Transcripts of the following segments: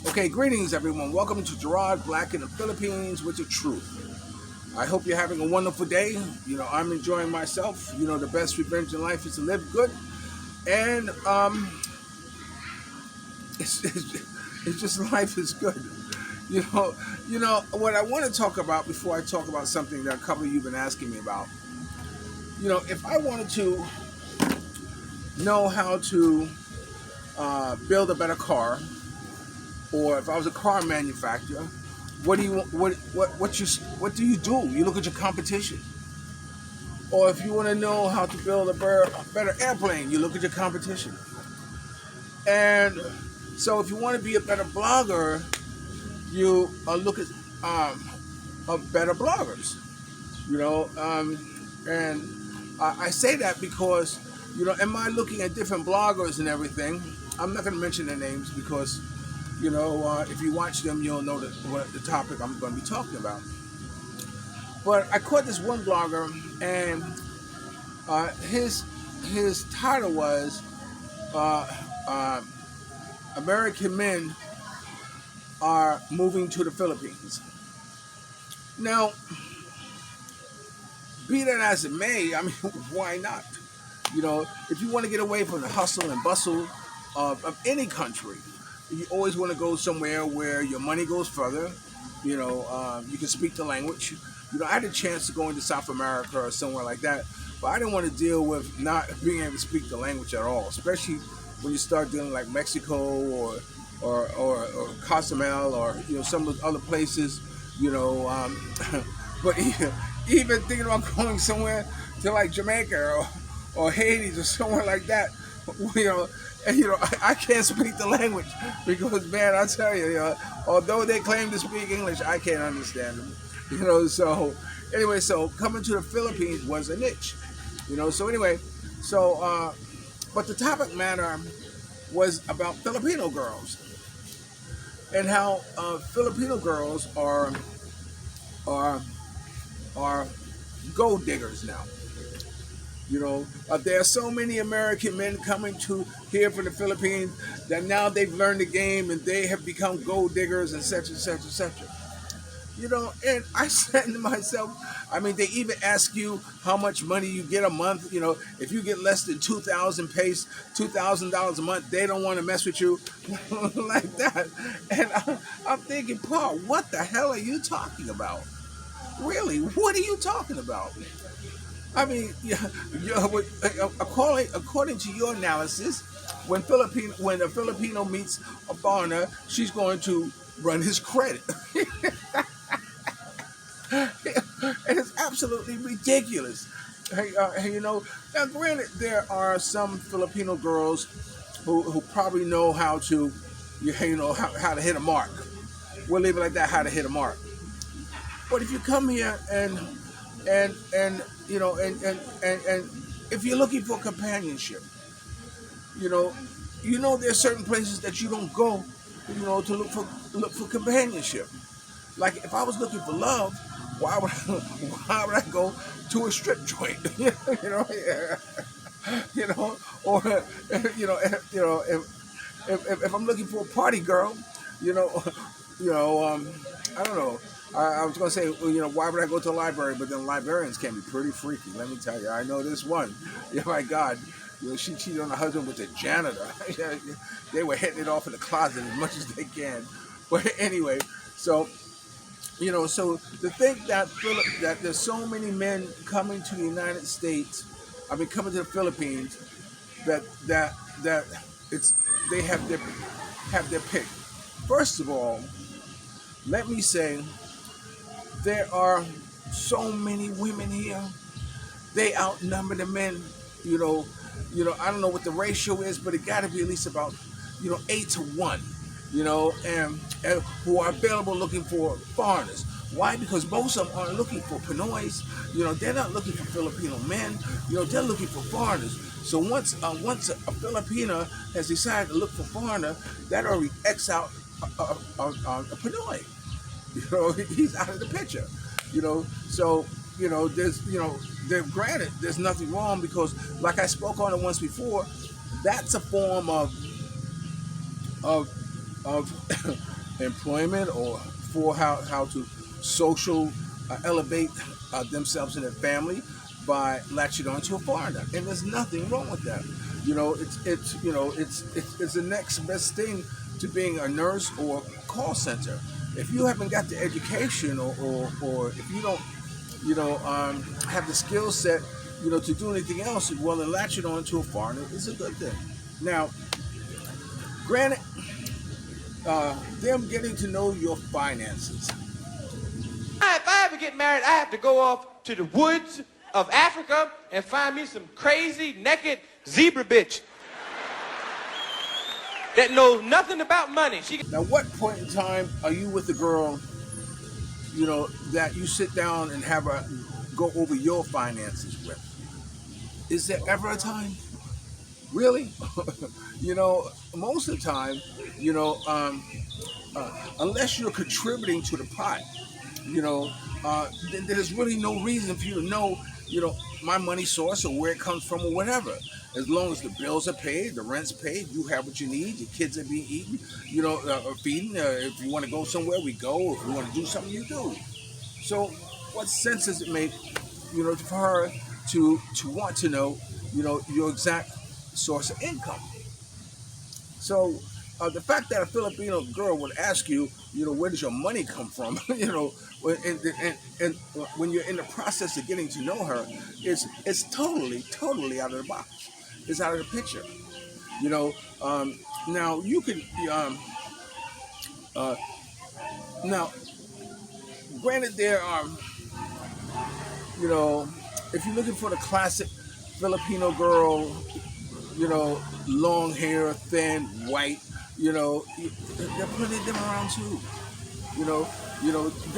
Okay, greetings everyone. Welcome to Gerard, Black in the Philippines with the truth. I hope you're having a wonderful day. I'm enjoying myself. The best revenge in life is to live good. And it's just life is good. What I want to talk about before I talk about something that a couple of you have been asking me about. If I wanted to know how to build a better car, or if I was a car manufacturer, what do you do? You look at your competition. Or if you want to know how to build a better airplane, you look at your competition. And so if you want to be a better blogger, you look at better bloggers. And I say that because, am I looking at different bloggers and everything? I'm not going to mention their names because, if you watch them, you'll know what the topic I'm going to be talking about. But I caught this one blogger, and his title was American Men Are Moving to the Philippines. Now, be that as it may, I mean, why not? If you want to get away from the hustle and bustle of any country, you always want to go somewhere where your money goes further. You can speak the language. I had a chance to go into South America or somewhere like that, but I didn't want to deal with not being able to speak the language at all, especially when you start dealing like Mexico or Cozumel or some of those other places. But even thinking about going somewhere to like Jamaica or Haiti or somewhere like that, I can't speak the language because, man, I tell you, although they claim to speak English, I can't understand them. So anyway, so coming to the Philippines was a niche. But the topic matter was about Filipino girls and how Filipino girls are gold diggers now. There are so many American men coming to here from the Philippines that now they've learned the game and they have become gold diggers and such and such and such. And I said to myself, I mean, they even ask you how much money you get a month. If you get less than $2,000 a month, they don't want to mess with you like that. And I'm thinking, Paul, what the hell are you talking about? Really, what are you talking about? I mean, according to your analysis, when a Filipino meets a foreigner, she's going to run his credit. And it's absolutely ridiculous. Now granted, there are some Filipino girls who probably know how to, how to hit a mark. We'll leave it like that, how to hit a mark. But if you come here and if you're looking for companionship, there's certain places that you don't go, to look for companionship. Like if I was looking for love, why would I go to a strip joint? Or if I'm looking for a party girl, I don't know. I was going to say, why would I go to a library? But then librarians can be pretty freaky. Let me tell you. I know this one. My God. She cheated on her husband with the janitor. They were hitting it off in the closet as much as they can. But anyway, so to think that there's so many men coming to the United States, coming to the Philippines, that they have their pick. First of all, let me say, there are so many women here. They outnumber the men. I don't know what the ratio is, but it got to be at least about 8-1. And who are available looking for foreigners. Why? Because most of them aren't looking for Pinoys. They're not looking for Filipino men. They're looking for foreigners. So once a Filipina has decided to look for foreigner, that already X out a Pinoy. He's out of the picture. Granted, there's nothing wrong because, like I spoke on it once before, that's a form of employment or for how to social elevate themselves and their family by latching on to a foreigner, and there's nothing wrong with that. It's the next best thing to being a nurse or call center. If you haven't got the education or if you don't have the skill set to do anything else, well, then latching on to a foreigner is a good thing. Now, granted, them getting to know your finances. If I ever get married, I have to go off to the woods of Africa and find me some crazy, naked zebra bitch that knows nothing about money. Now, what point in time are you with a girl, that you sit down and have her go over your finances with? Is there ever a time? Really? Most of the time, unless you're contributing to the pot, there's really no reason for you to know, my money source or where it comes from or whatever. As long as the bills are paid, the rent's paid, you have what you need, your kids are being eaten, feeding. If you want to go somewhere, we go. If you want to do something, you do. So what sense does it make, for her to want to know, your exact source of income? So the fact that a Filipino girl would ask you, where does your money come from? And when you're in the process of getting to know her, it's totally out of the box. It's out of the picture. Now you can now, granted, there are, if you're looking for the classic Filipino girl, long hair, thin, white, there are plenty of them around too.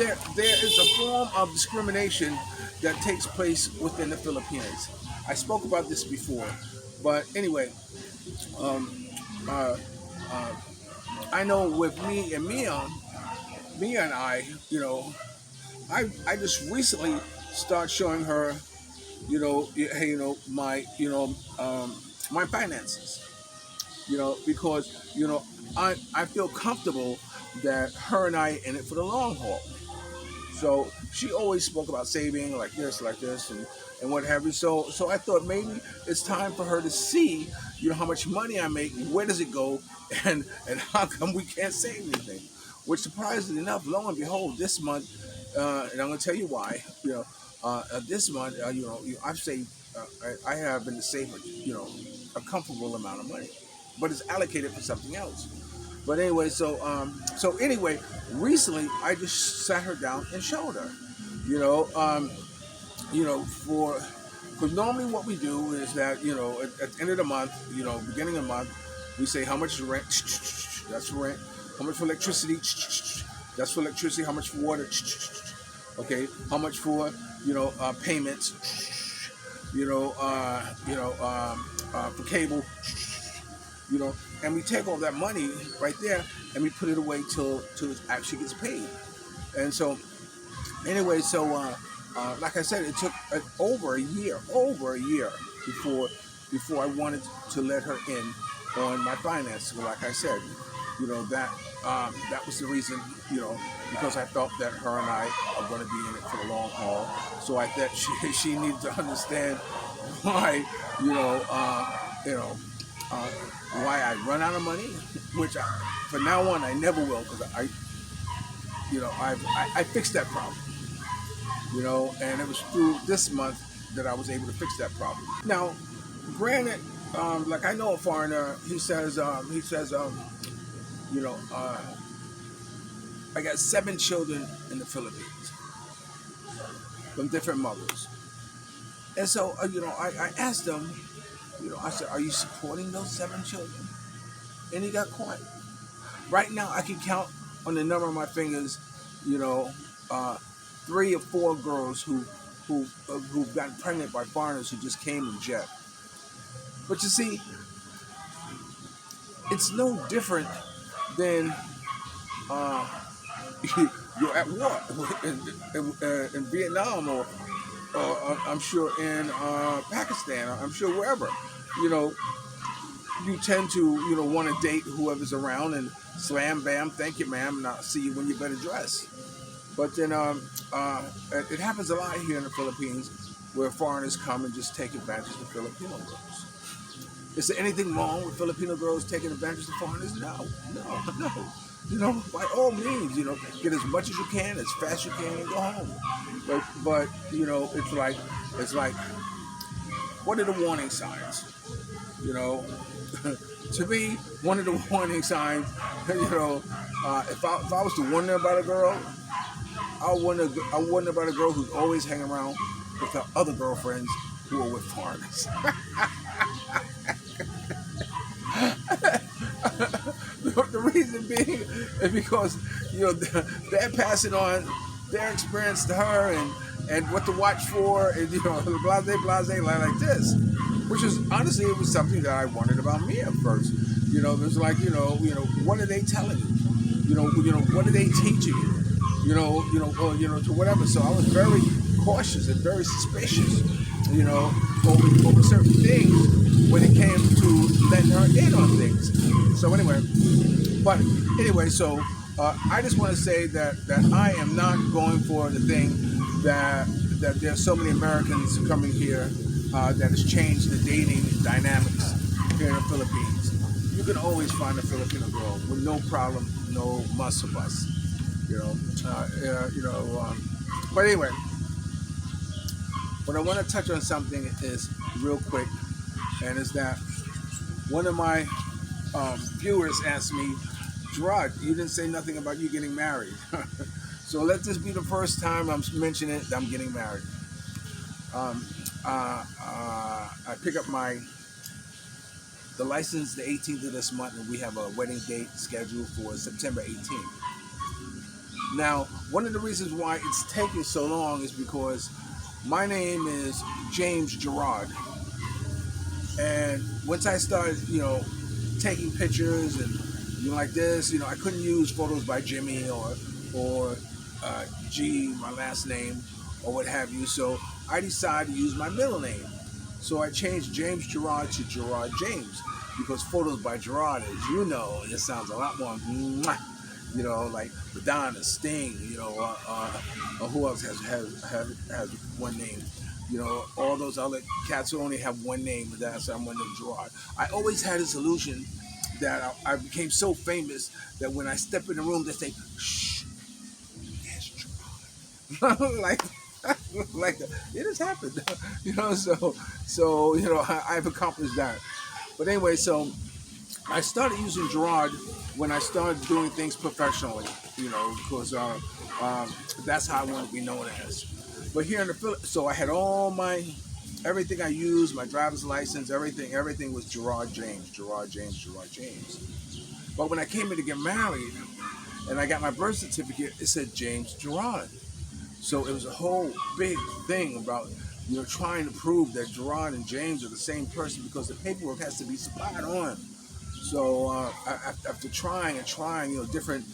There is a form of discrimination that takes place within the Philippines. I spoke about this before, but anyway, I know with me and Mia and I, I just recently started showing her, hey, my finances, because I feel comfortable that her and I in it for the long haul. So she always spoke about saving like this, and what have you. So I thought maybe it's time for her to see, how much money I make, where does it go, and how come we can't save anything. Which, surprisingly enough, lo and behold, this month, and I'm going to tell you why. This month, I've saved. I have been to save, a comfortable amount of money, but it's allocated for something else. But anyway, so anyway, recently I just sat her down and showed her, because normally what we do is that, at the end of the month, beginning of the month, we say how much is rent, that's for rent, how much for electricity, that's for electricity, how much for water, okay, how much for, payments, for cable, and we take all that money right there and we put it away till it actually gets paid. And so, anyway, like I said, it took over a year before I wanted to let her in on my finances. Like I said, that was the reason, because I felt that her and I are going to be in it for the long haul. So I thought she needed to understand why, why I run out of money, which from now on I never will, because I fixed that problem, and it was through this month that I was able to fix that problem. Now, granted, like I know a foreigner, he says, I got 7 children in the Philippines from different mothers, and so I asked him. I said, are you supporting those 7 children? And he got quiet. Right now, I can count on the number of my fingers, 3 or 4 girls who've gotten pregnant by foreigners who just came in jet. But you see, it's no different than you're at war in Vietnam or I'm sure in Pakistan, or I'm sure wherever. you tend to, want to date whoever's around and slam, bam, thank you, ma'am, and I'll see you when you better dress. But then it happens a lot here in the Philippines where foreigners come and just take advantage of Filipino girls. Is there anything wrong with Filipino girls taking advantage of foreigners? No, no, no. By all means, get as much as you can, as fast as you can, and go home. But it's like, what are the warning signs? To me, one of the warning signs, if I was to wonder about a girl, I wonder about a girl who's always hanging around with her other girlfriends who are with foreigners. The reason being is because they're passing on their experience to her and what to watch for, and blase like this, which is honestly, it was something that I wondered about me at first. It was like what are they telling you? What are they teaching you? To whatever. So I was very cautious and very suspicious, over certain things when it came to letting her in on things. So anyway, I just want to say that I am not going for the thing that there's so many Americans coming here that has changed the dating dynamics here in the Philippines. You can always find a Filipino girl with no problem, no muss or bust. But anyway, what I want to touch on something is real quick, and is that one of my viewers asked me, Gerard, you didn't say nothing about you getting married. So let this be the first time I'm mentioning it, that I'm getting married. I pick up the license the 18th of this month, and we have a wedding date scheduled for September 18th. Now, one of the reasons why it's taking so long is because my name is James Gerard. And once I started, taking pictures and like this, I couldn't use photos by Jimmy or G, my last name, or what have you. So I decided to use my middle name. So I changed James Gerard to Gerard James, because photos by Gerard, as you know, it sounds a lot more, like Madonna, Sting, or who else has one name. All those other cats who only have one name, but that's someone named Gerard. I always had this illusion that I became so famous that when I step in the room, they say, "Shh, there's Gerard." like that. It has happened, So I've accomplished that. But anyway, so I started using Gerard when I started doing things professionally, because that's how I want to be known as. But here in the Philippines, so I had everything I used, my driver's license, everything was Gerard James. But when I came in to get married and I got my birth certificate, it said James Gerard. So it was a whole big thing about, trying to prove that Gerard and James are the same person, because the paperwork has to be spot on. So after trying, different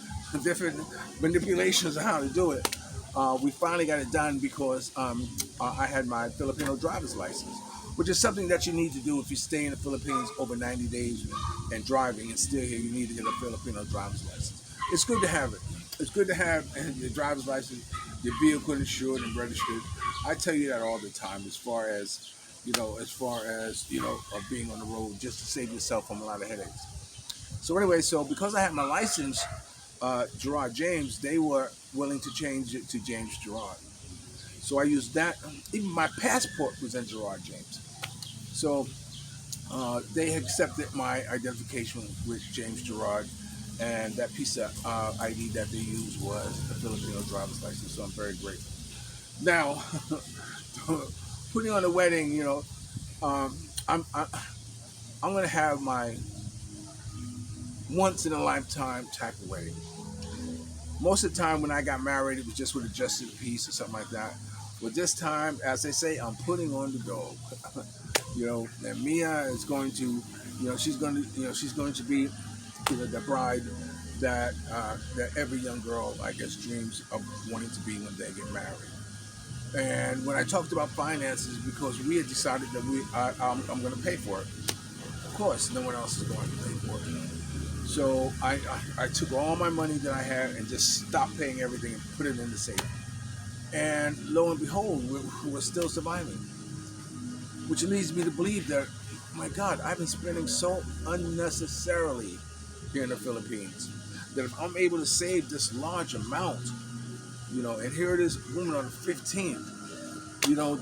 manipulations of how to do it, we finally got it done because I had my Filipino driver's license, which is something that you need to do if you stay in the Philippines over 90 days and driving and still here. You need to get a Filipino driver's license. It's good to have it. It's good to have your driver's license, your vehicle insured and registered. I tell you that all the time, as far as being on the road, just to save yourself from a lot of headaches. So anyway, because I had my license, Gerard James, they were willing to change it to James Gerard. So I used that. Even my passport was in Gerard James. So they accepted my identification with James Gerard, and that piece of ID that they used was a Filipino driver's license. So I'm very grateful. Now, putting on a wedding, I'm going to have my once in a lifetime type of wedding. Most of the time when I got married, it was just with a justice peace or something like that. But this time, as they say, I'm putting on the dog. And Mia is going to, she's going to be, the bride that every young girl, I guess, dreams of wanting to be when they get married. And when I talked about finances, because we had decided that I'm going to pay for it. course, no one else is going to pay for it. So I took all my money that I had and just stopped paying everything and put it in the safe. And lo and behold, we're still surviving, which leads me to believe that, my God, I've been spending so unnecessarily here in the Philippines that if I'm able to save this large amount, and here it is, woman, on the 15th,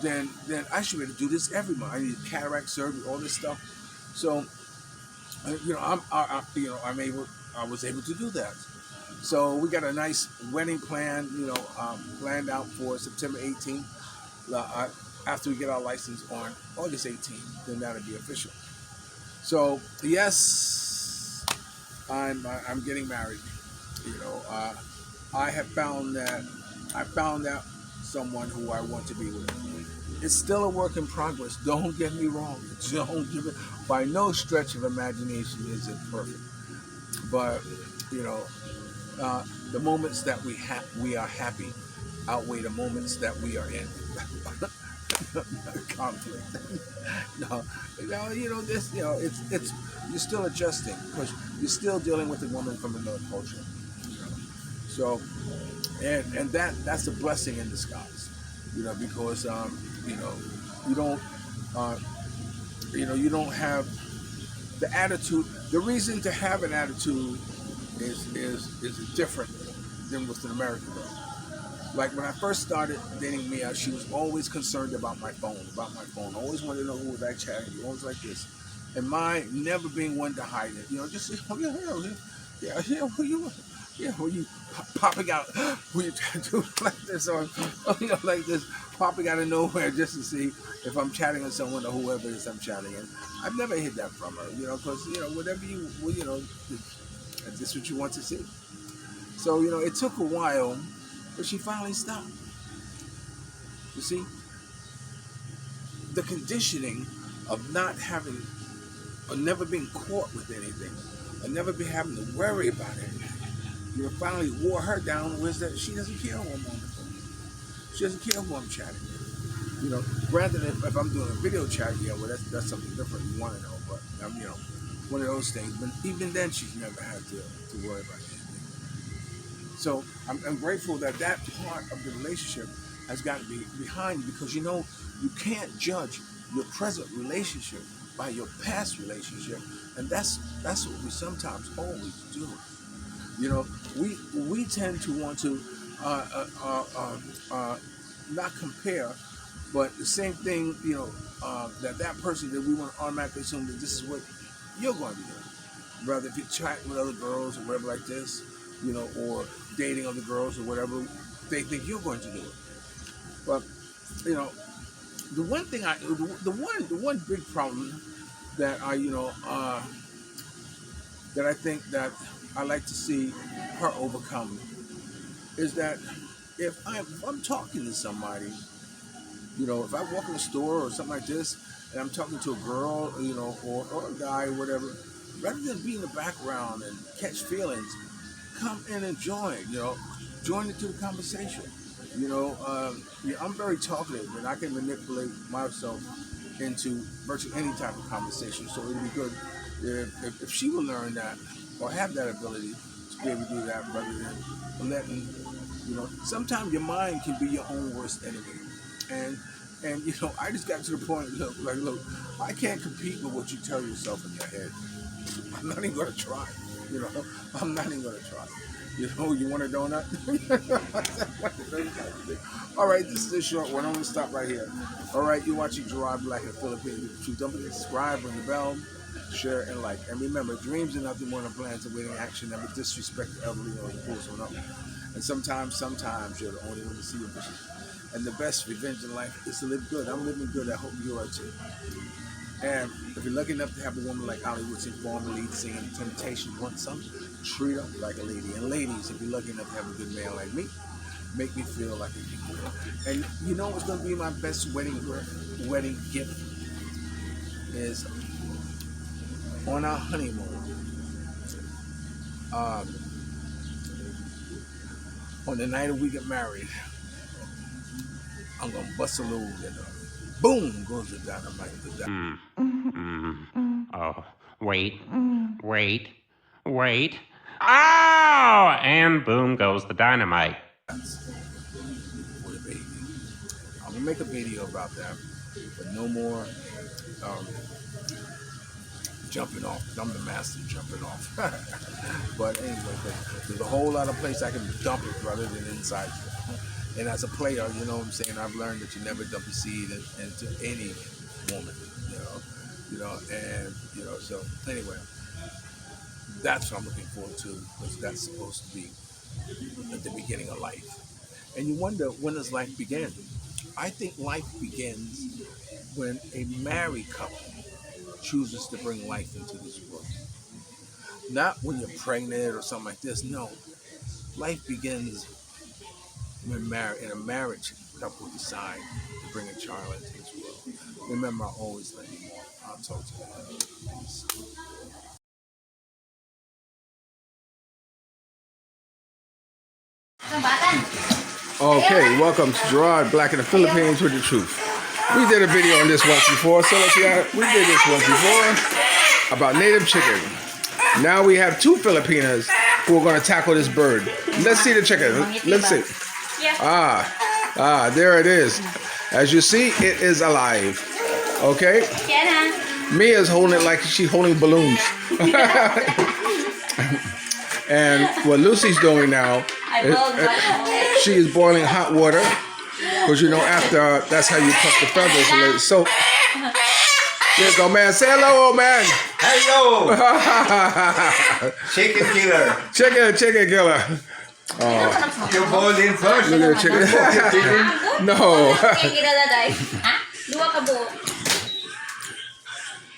then I should be able to do this every month. I need cataract surgery, all this stuff. So, I was able to do that. So we got a nice wedding plan, planned out for September 18th. After we get our license on August 18th, then that'll be official. So yes, I'm getting married. I found out someone who I want to be with. It's still a work in progress. Don't get me wrong. By no stretch of imagination is it perfect. But the moments that we are happy outweigh the moments that we are in conflict. It's you're still adjusting because you're still dealing with a woman from another culture. So, and that's a blessing in disguise, because you don't have the attitude. The reason to have an attitude is different than with an American girl. Like when I first started dating Mia, she was always concerned about my phone. Always wanted to know who was I chatting to, always like this. And my never being one to hide it. Just when you popping out, when you do like this or like this, popping out of nowhere just to see if I'm chatting with someone or whoever it is I'm chatting. And I've never hid that from her, because whatever is this what you want to see? So it took a while, but she finally stopped. You see, the conditioning of not having, or never being caught with anything, or never be having to worry about anything, finally wore her down. Was that she doesn't care who I'm on the phone. She doesn't care who I'm chatting with. Granted, if I'm doing a video chat, well, that's something different. You want to know, but one of those things. But even then, she's never had to worry about anything. So I'm grateful that part of the relationship has got to be behind you, because you can't judge your present relationship by your past relationship, and that's what we sometimes always do. We tend to want to not compare, but the same thing, that person that we want to automatically assume that this is what you're going to be doing. Rather, if you're chatting with other girls or whatever like this, or dating other girls or whatever, they think you're going to do it. But, the one thing the one big problem that that I think that I like to see her overcome is that if I'm talking to somebody, if I walk in a store or something like this, and I'm talking to a girl, or a guy, or whatever, rather than be in the background and catch feelings, come in and join into the conversation. I'm very talkative, and I can manipulate myself into virtually any type of conversation. So it'd be good if she would learn that, or have that ability to be able to do that, rather than letting, sometimes your mind can be your own worst enemy. And I just got to the point, look, I can't compete with what you tell yourself in your head. I'm not even going to try. I'm not even going to try. You want a donut? All right, this is a short one. I'm going to stop right here. All right, you're watching Gerard Black in the Philippines. Don't forget to subscribe, ring the bell, share, and like. And remember, dreams are nothing more than plans awaiting action. Never disrespect the elderly or the poor one up. And sometimes you're the only one to see your vision. And the best revenge in life is to live good. I'm living good. I hope you are too. And if you're lucky enough to have a woman like Hollywood's former lead singer Temptation want some, treat her like a lady. And ladies, if you're lucky enough to have a good man like me, make me feel like a girl. And what's going to be my best wedding gift is on our honeymoon. On the night we get married, I'm going to bust a load and boom goes the dynamite. Oh, wait, wait, wait. Oh! And boom goes the dynamite. For the baby. I'm gonna make a video about that, but no more jumping off. I'm the master of jumping off. But anyway, there's a whole lot of place I can dump it rather than inside. And as a player, you know what I'm saying, I've learned that you never dump a seed into any woman, so anyway, that's what I'm looking forward to, because that's supposed to be at the beginning of life. And you wonder, when does life begin? I think life begins when a married couple chooses to bring life into this world. Not when you're pregnant or something like this. No, life begins when in a marriage couple decide to bring a child into this world. Remember, I always let you more. I'll talk to you later. Peace. Okay, welcome to Gerard, Black in the Philippines with the truth. We did a video on this once before, so we did this once before about native chicken. Now we have two Filipinas who are going to tackle this bird. Let's see the chicken. Let's see. There it is. As you see, it is alive. Okay? Mia's holding it like she's holding balloons. And what Lucy's doing now, she is boiling hot water, because after that's how you pluck the feathers and let it soak. There's old man. Say hello, old man. Hello. Chicken killer. Chicken killer. You boiled in first. Look at the chicken. No.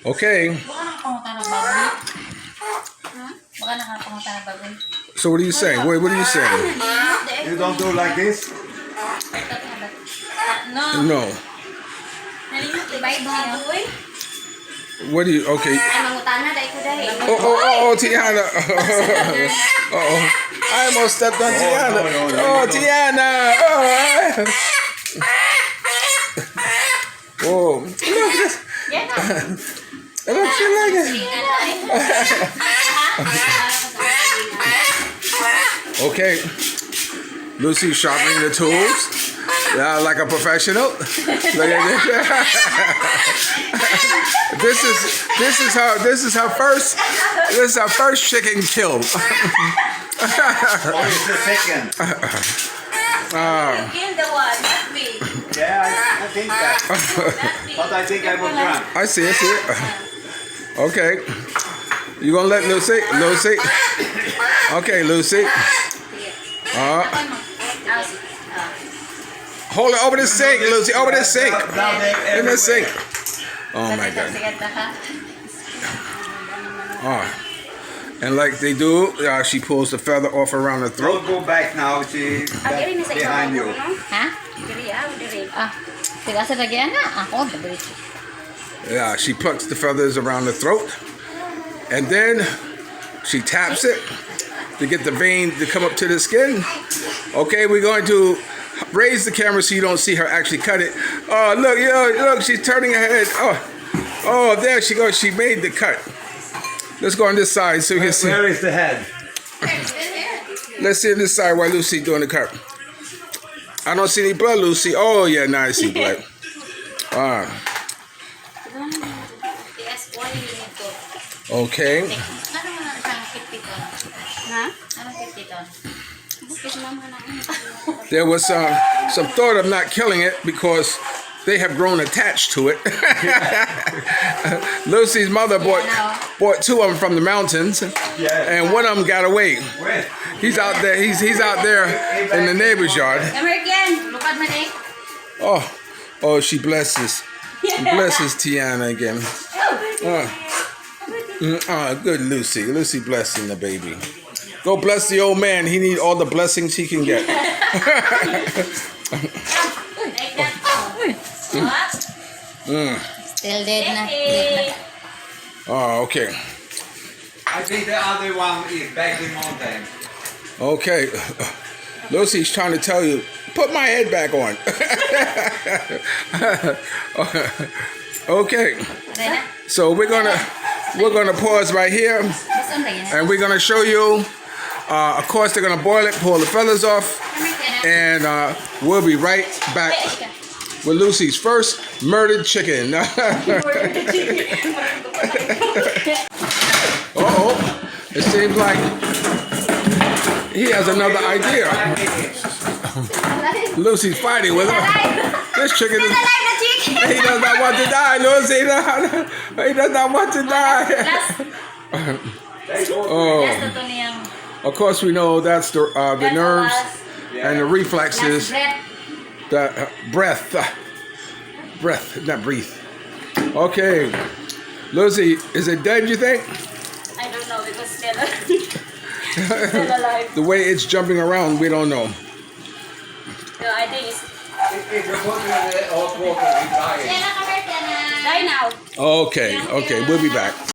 Okay. So what are you saying? Wait, what are you saying? You don't do like this? No. What do you? Okay. Oh, Tiana. I almost stepped on Tiana. Tiana. Whoa. Look at this. Look, she like it. Okay. Lucy sharpening the tools. Like a professional. Look at this. This is her first chicken kill. Oh, it's the second. You killed the one, not me. Yeah, I think that. But I think I was drunk. I see it. Okay. You gonna let Lucy? Okay, Lucy. Hold it over the sink, Lucy. Over the sink. In the sink. Oh my God. And like they do, she pulls the feather off around the throat. Don't go back now. She's behind you. Yeah, she plucks the feathers around the throat, and then she taps it to get the vein to come up to the skin. Okay, we're going to raise the camera so you don't see her actually cut it. Oh, look, she's turning her head. Oh, there she goes. She made the cut. Let's go on this side so you can see. Where is the head? Let's see on this side while Lucy's doing the cut. I don't see any blood, Lucy. Oh, yeah, now I see blood. Okay. There was some thought of not killing it because they have grown attached to it. Lucy's mother bought two of them from the mountains, and one of them got away. He's out there. He's out there in the neighbor's yard. Oh, she blesses. Blesses Tiana again. Good Lucy. Lucy blessing the baby. Go bless the old man. He needs all the blessings he can get. Still dead na. Oh, okay. I think the other one is back in mountain. Okay. Lucy's trying to tell you, put my head back on. Okay. So we're gonna we're gonna pause right here, and we're gonna show you. Of course, they're gonna boil it, pull the feathers off, and we'll be right back with Lucy's first murdered chicken. It seems like he has another idea. Lucy's fighting with him. This chicken is. He does not want to die, Lucy. He does not want to die. Oh. Of course, we know that's the nerves and the reflexes. The breath, not breathe. Okay, Lucy, is it dead? You think? I don't know because still alive. The way it's jumping around, we don't know. No, I think it's. Die now. Okay, we'll be back.